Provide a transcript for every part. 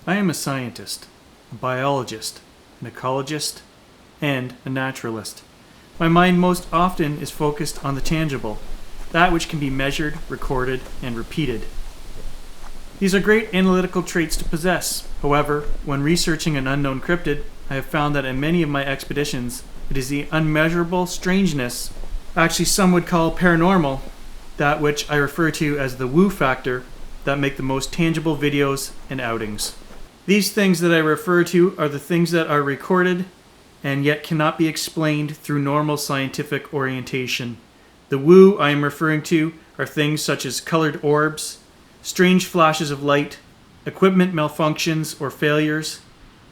I am a scientist, a biologist, an ecologist, and a naturalist. My mind most often is focused on the tangible, that which can be measured, recorded, and repeated. These are great analytical traits to possess. However, when researching an unknown cryptid, I have found that in many of my expeditions, it is the unmeasurable strangeness, actually some would call paranormal, that which I refer to as the woo factor, that make the most tangible videos and outings. These things that I refer to are the things that are recorded and yet cannot be explained through normal scientific orientation. The woo I am referring to are things such as colored orbs, strange flashes of light, equipment malfunctions or failures,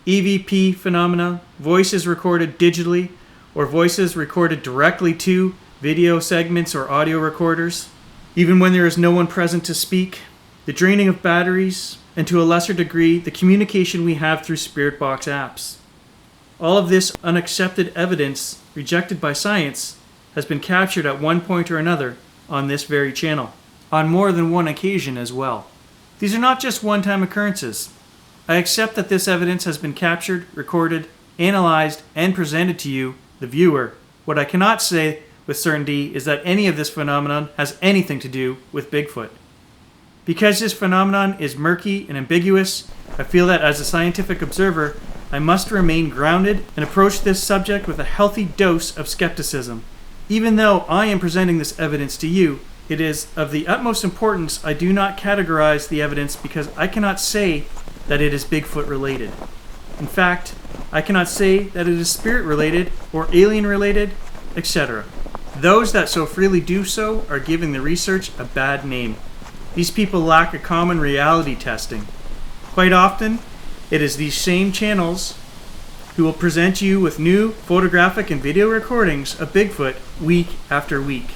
EVP phenomena, voices recorded digitally, or voices recorded directly to video segments or audio recorders, even when there is no one present to speak, the draining of batteries, and to a lesser degree, the communication we have through Spirit Box apps. All of this unaccepted evidence, rejected by science, has been captured at one point or another on this very channel, on more than one occasion as well. These are not just one-time occurrences. I accept that this evidence has been captured, recorded, analyzed, and presented to you, the viewer. What I cannot say with certainty is that any of this phenomenon has anything to do with Bigfoot. Because this phenomenon is murky and ambiguous, I feel that as a scientific observer, I must remain grounded and approach this subject with a healthy dose of skepticism. Even though I am presenting this evidence to you, it is of the utmost importance I do not categorize the evidence because I cannot say that it is Bigfoot related. In fact, I cannot say that it is spirit related or alien related, etc. Those that so freely do so are giving the research a bad name. These people lack a common reality testing. Quite often, it is these same channels who will present you with new photographic and video recordings of Bigfoot week after week.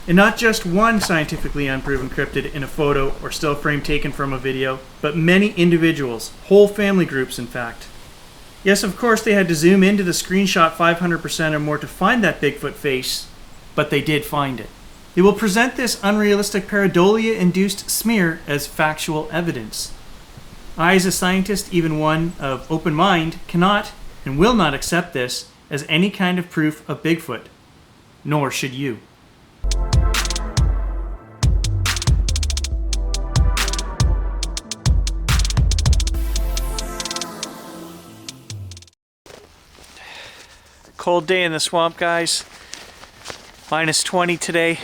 And not just one scientifically unproven cryptid in a photo or still frame taken from a video, but many individuals, whole family groups in fact. Yes, of course they had to zoom into the screenshot 500% or more to find that Bigfoot face, but they did find it. They will present this unrealistic pareidolia-induced smear as factual evidence. I, as a scientist, even one of open mind, cannot and will not accept this as any kind of proof of Bigfoot. Nor should you. Cold day in the swamp, guys. Minus 20 today.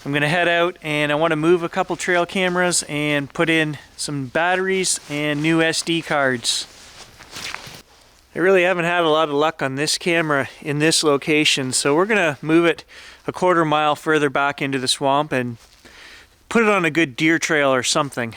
I'm gonna head out and I want to move a couple trail cameras and put in some batteries and new SD cards. I really haven't had a lot of luck on this camera in this location, so we're gonna move it a quarter mile further back into the swamp and put it on a good deer trail or something.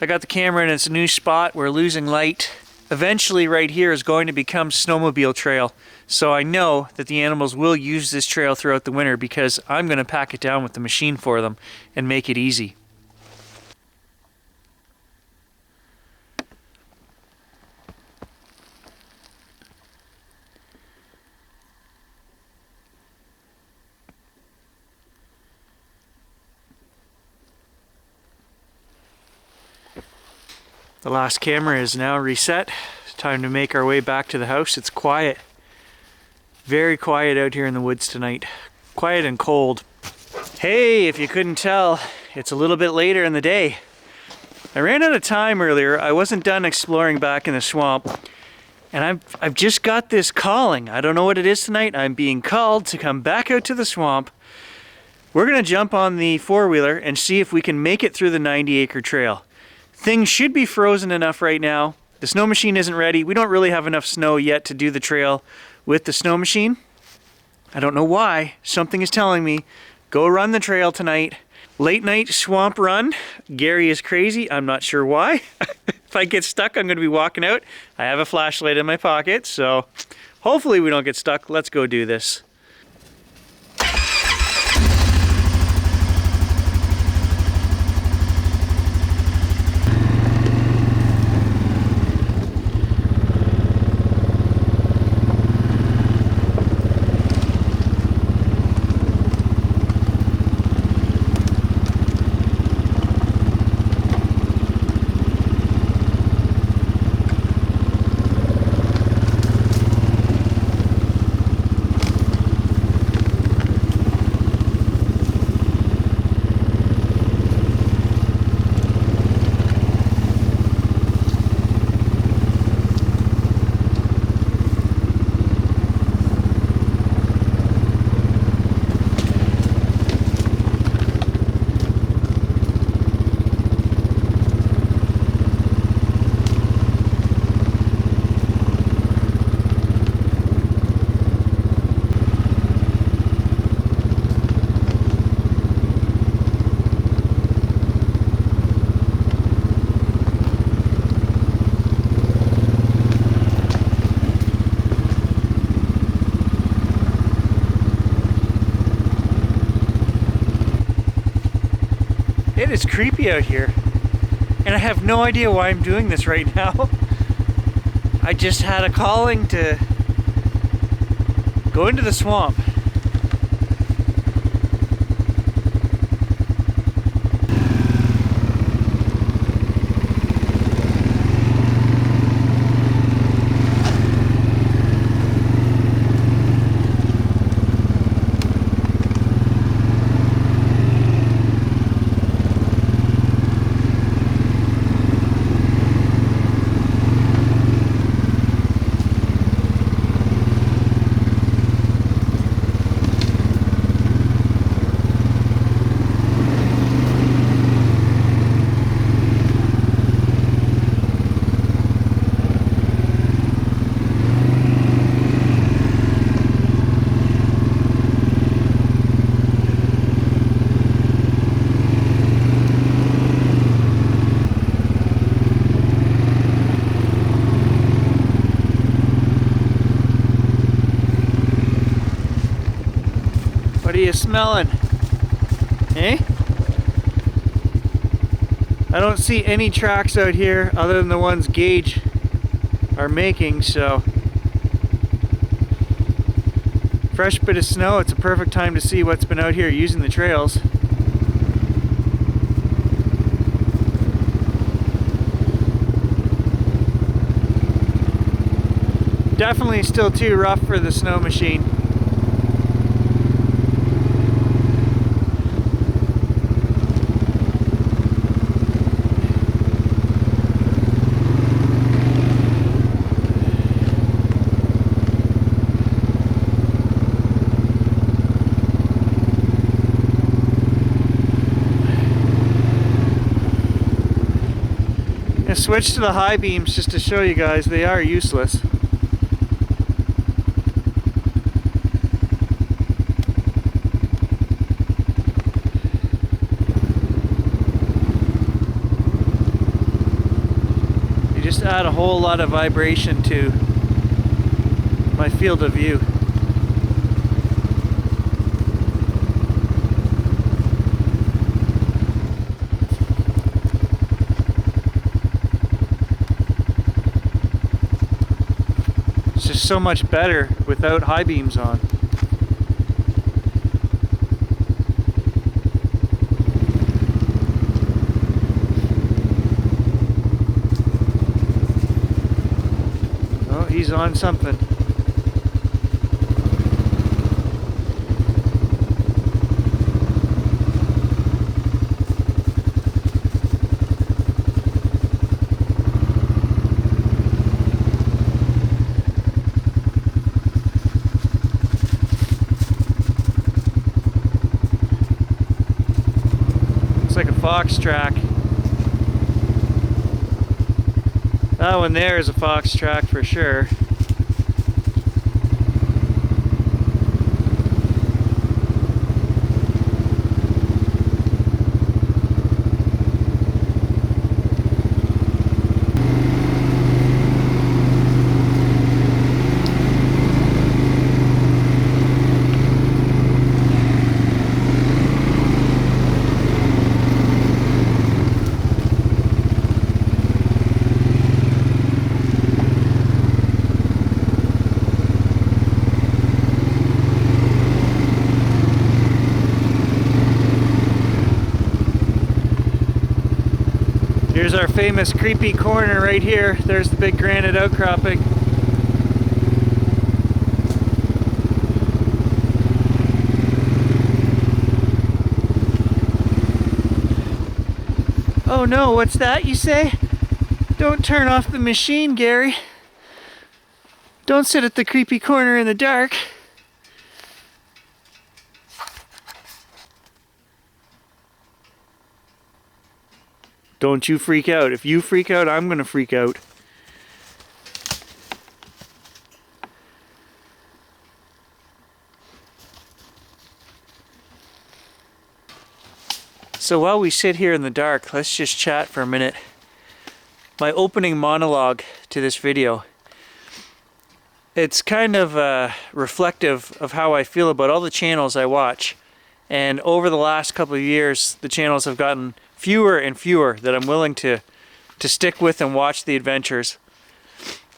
I got the camera in its new spot. We're losing light. Eventually right here is going to become snowmobile trail, so I know that the animals will use this trail throughout the winter because I'm going to pack it down with the machine for them and make it easy. The last camera is now reset. It's time to make our way back to the house. It's quiet. Very quiet out here in the woods tonight. Quiet and cold. Hey, if you couldn't tell, it's a little bit later in the day. I ran out of time earlier. I wasn't done exploring back in the swamp. And I've just got this calling. I don't know what it is tonight. I'm being called to come back out to the swamp. We're gonna jump on the four-wheeler and see if we can make it through the 90-acre trail. Things should be frozen enough right now. The snow machine isn't ready. We don't really have enough snow yet to do the trail with the snow machine. I don't know why. Something is telling me, go run the trail tonight. Late night swamp run. Gary is crazy. I'm not sure why. If I get stuck, I'm going to be walking out. I have a flashlight in my pocket, so hopefully we don't get stuck. Let's go do this. It is creepy out here, and I have no idea why I'm doing this right now. I just had a calling to go into the swamp. What are you smelling? Eh? I don't see any tracks out here other than the ones Gage are making, so fresh bit of snow, it's a perfect time to see what's been out here using the trails. Definitely still too rough for the snow machine. Switch to the high beams just to show you guys they are useless. They just add a whole lot of vibration to my field of view. Just so much better without high beams on. Oh, he's on something. Like a fox track. That one there is a fox track for sure. Here's our famous creepy corner right here. There's the big granite outcropping. Oh no, what's that you say? Don't turn off the machine, Gary. Don't sit at the creepy corner in the dark. Don't you freak out. If you freak out, I'm gonna freak out. So while we sit here in the dark, let's just chat for a minute. My opening monologue to this video. It's kind of reflective of how I feel about all the channels I watch. And over the last couple of years, the channels have gotten fewer and fewer that I'm willing to stick with and watch the adventures.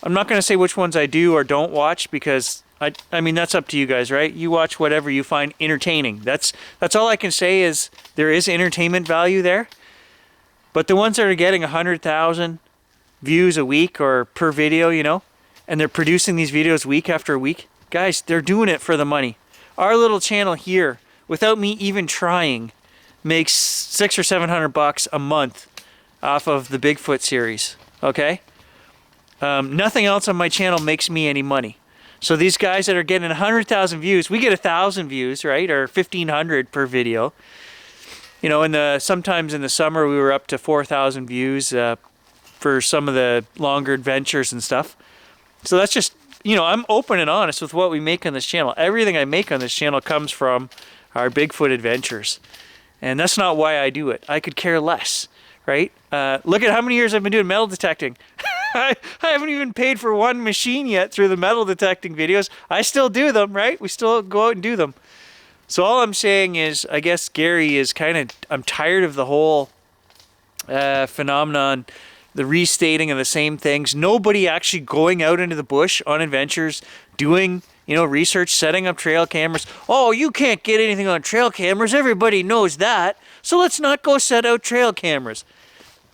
I'm not going to say which ones I do or don't watch, because I mean, that's up to you guys, right? You watch whatever you find entertaining. That's all I can say, is there is entertainment value there. But the ones that are getting 100,000 views a week or per video, you know, and they're producing these videos week after week, guys, they're doing it for the money. Our little channel here, without me even trying, makes $600 or $700 a month off of the Bigfoot series, okay? Nothing else on my channel makes me any money. So these guys that are getting 100,000 views, we get 1,000 views, right? Or 1,500 per video. You know, sometimes in the summer we were up to 4,000 views for some of the longer adventures and stuff. So that's just, you know, I'm open and honest with what we make on this channel. Everything I make on this channel comes from our Bigfoot adventures. And that's not why I do it. I could care less, right? Look at how many years I've been doing metal detecting. I haven't even paid for one machine yet through the metal detecting videos. I still do them, right? We still go out and do them. So all I'm saying is, I guess Gary is I'm tired of the whole phenomenon, the restating of the same things. Nobody actually going out into the bush on adventures, doing, you know, research, setting up trail cameras. Oh, you can't get anything on trail cameras. Everybody knows that. So let's not go set out trail cameras.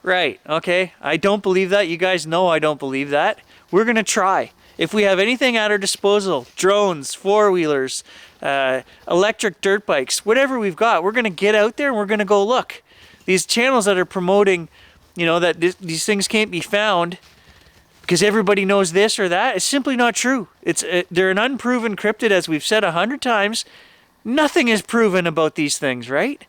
Right, okay. I don't believe that. You guys know I don't believe that. We're going to try. If we have anything at our disposal, drones, four-wheelers, electric dirt bikes, whatever we've got, we're going to get out there and we're going to go look. These channels that are promoting, you know, that these things can't be found because everybody knows this or that, is simply not true. They're an unproven cryptid, as we've said 100 times. Nothing is proven about these things, right?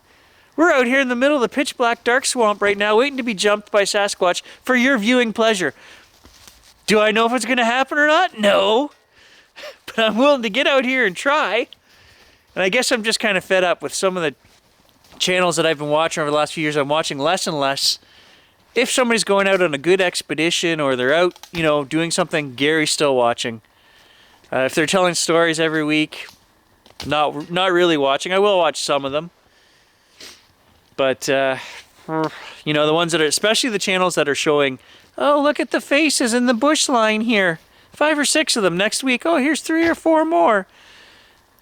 We're out here in the middle of the pitch black dark swamp right now, waiting to be jumped by Sasquatch for your viewing pleasure. Do I know if it's going to happen or not? No. But I'm willing to get out here and try. And I guess I'm just kind of fed up with some of the channels that I've been watching over the last few years. I'm watching less and less. If somebody's going out on a good expedition or they're out, you know, doing something, Gary's still watching. If they're telling stories every week, not really watching. I will watch some of them. But, you know, the ones that are, especially the channels that are showing, oh, look at the faces in the bush line here. 5 or 6 of them next week. Oh, here's 3 or 4 more.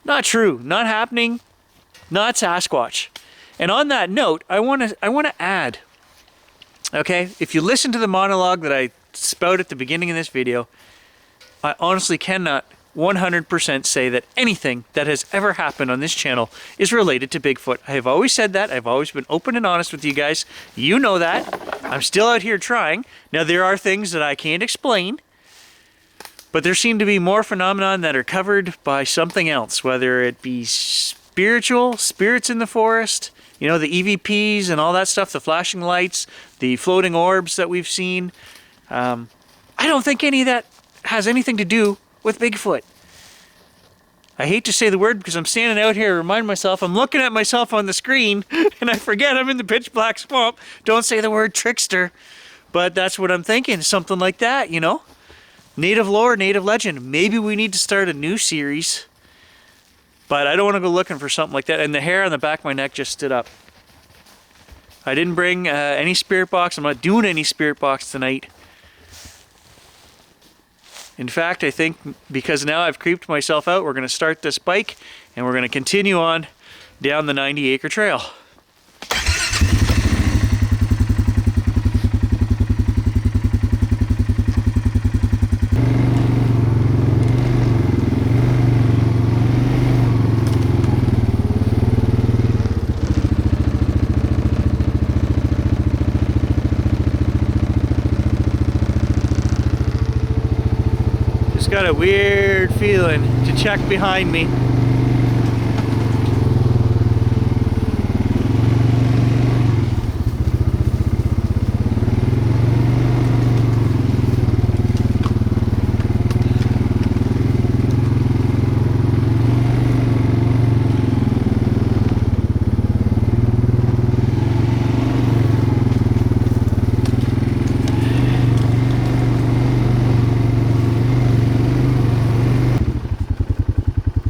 Not true. Not happening. Not Sasquatch. And on that note, I want to add, okay, if you listen to the monologue that I spout at the beginning of this video, I honestly cannot 100% say that anything that has ever happened on this channel is related to Bigfoot. I have always said that. I've always been open and honest with you guys. You know that. I'm still out here trying. Now, there are things that I can't explain, but there seem to be more phenomena that are covered by something else, whether it be spirits in the forest, you know, the EVPs and all that stuff, the flashing lights, the floating orbs that we've seen. I don't think any of that has anything to do with Bigfoot. I hate to say the word because I'm standing out here to remind myself, I'm looking at myself on the screen and I forget I'm in the pitch black swamp. Don't say the word trickster. But that's what I'm thinking, something like that, you know? Native lore, native legend. Maybe we need to start a new series. But I don't want to go looking for something like that. And the hair on the back of my neck just stood up. I didn't bring any spirit box. I'm not doing any spirit box tonight. In fact, I think because now I've creeped myself out, we're going to start this bike and we're going to continue on down the 90-acre trail. Got a weird feeling to check behind me.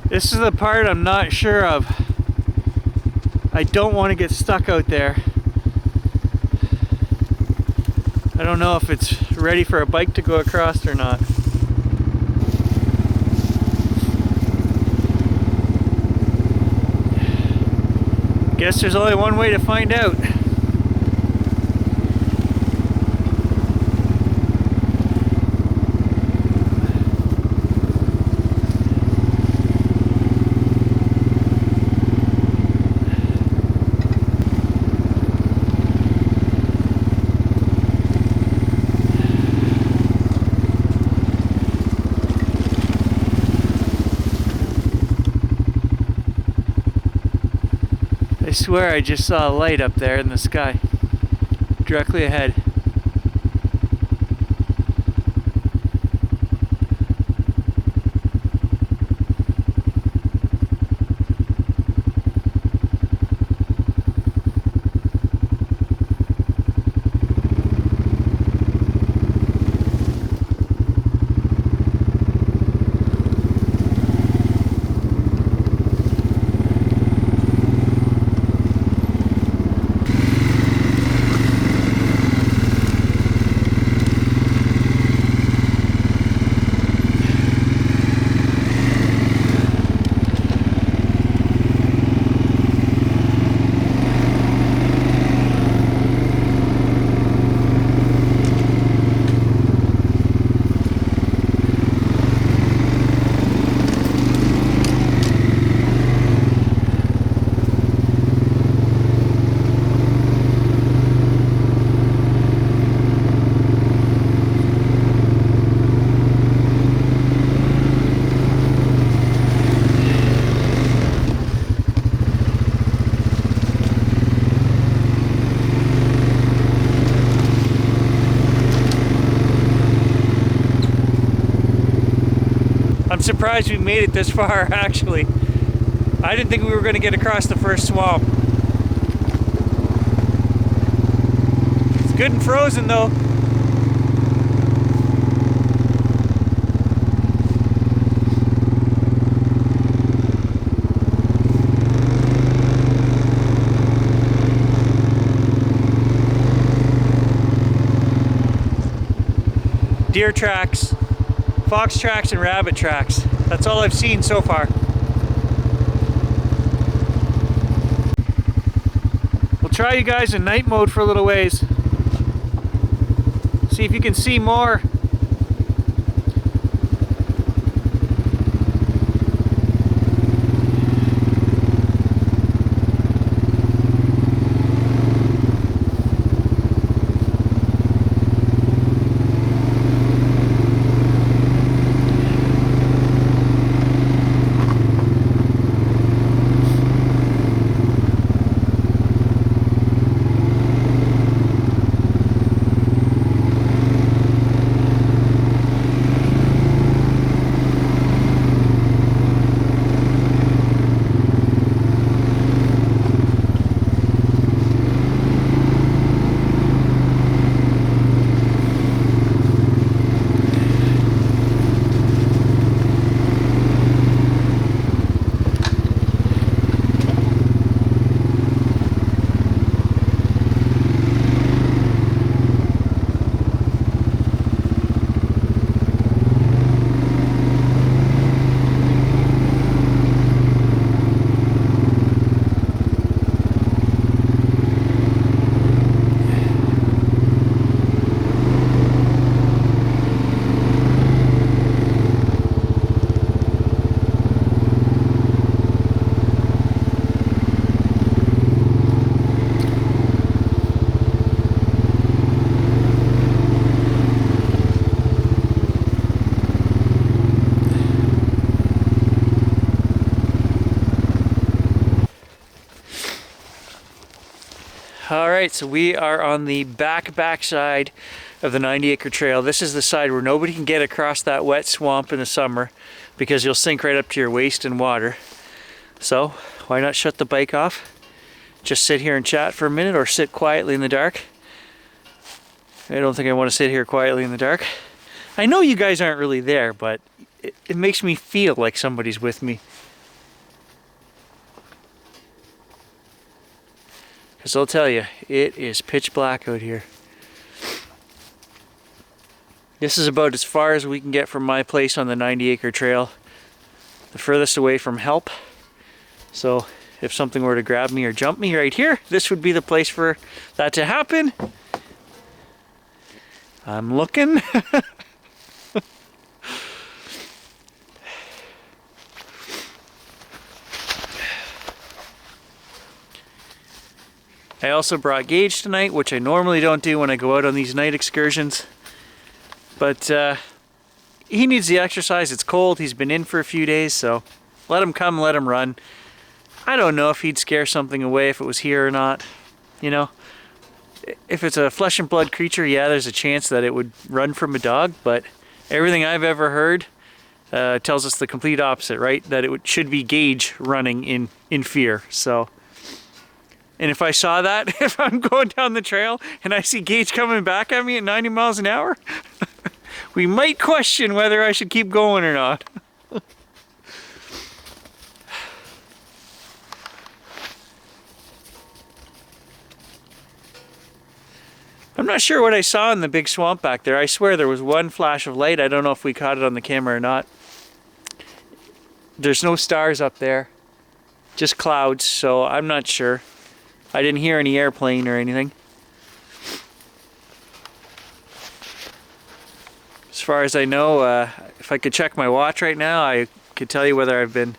This is the part I'm not sure of. I don't want to get stuck out there. I don't know if it's ready for a bike to go across or not. Guess there's only one way to find out. I swear I just saw a light up there in the sky, directly ahead. I'm surprised we made it this far, actually. I didn't think we were going to get across the first swamp. It's good and frozen though. Deer tracks, fox tracks, and rabbit tracks. That's all I've seen so far. We'll try you guys in night mode for a little ways. See if you can see more. Alright, so we are on the back side of the 90-acre trail. This is the side where nobody can get across that wet swamp in the summer because you'll sink right up to your waist in water. So, why not shut the bike off? Just sit here and chat for a minute, or sit quietly in the dark. I don't think I want to sit here quietly in the dark. I know you guys aren't really there, but it makes me feel like somebody's with me. Because I'll tell you, it is pitch black out here. This is about as far as we can get from my place on the 90-acre trail. The furthest away from help. So if something were to grab me or jump me right here, this would be the place for that to happen. I'm looking. I also brought Gage tonight, which I normally don't do when I go out on these night excursions. But he needs the exercise. It's cold. He's been in for a few days, so let him come, let him run. I don't know if he'd scare something away if it was here or not. You know, if it's a flesh and blood creature, yeah, there's a chance that it would run from a dog, but everything I've ever heard tells us the complete opposite, right? That it should be Gage running in fear, so... And if I saw that, if I'm going down the trail and I see Gage coming back at me at 90 miles an hour, we might question whether I should keep going or not. I'm not sure what I saw in the big swamp back there. I swear there was one flash of light. I don't know if we caught it on the camera or not. There's no stars up there, just clouds, so I'm not sure. I didn't hear any airplane or anything. As far as I know, if I could check my watch right now, I could tell you whether I've been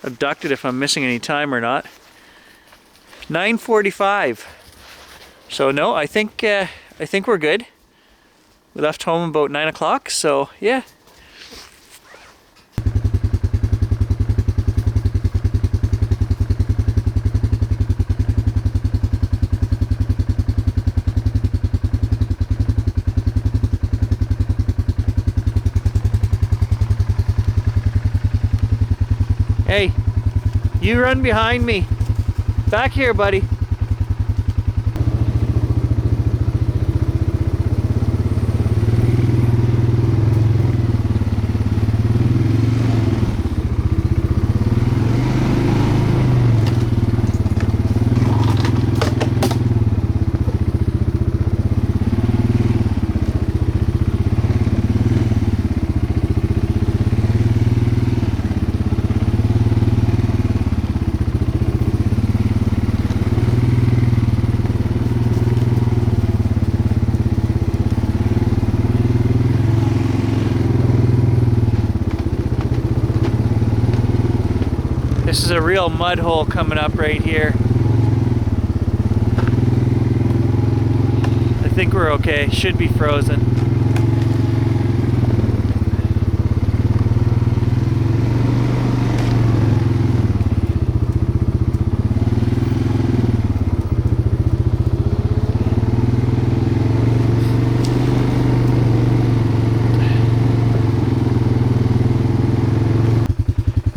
abducted, if I'm missing any time or not. 9:45. So no, I think we're good. We left home about 9 o'clock, so yeah. Hey, you run behind me. Back here, buddy. This is a real mud hole coming up right here. I think we're okay. Should be frozen.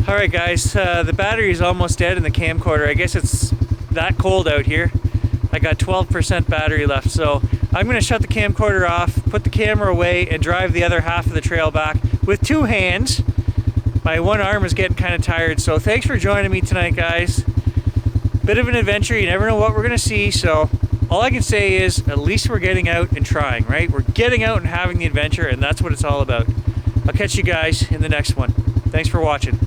Alright guys, the battery is almost dead in the camcorder. I guess it's that cold out here. I got 12% battery left, so I'm going to shut the camcorder off, put the camera away, and drive the other half of the trail back with two hands. My one arm is getting kind of tired, so thanks for joining me tonight, guys. Bit of an adventure, you never know what we're going to see, so all I can say is at least we're getting out and trying, right? We're getting out and having the adventure, and that's what it's all about. I'll catch you guys in the next one. Thanks for watching.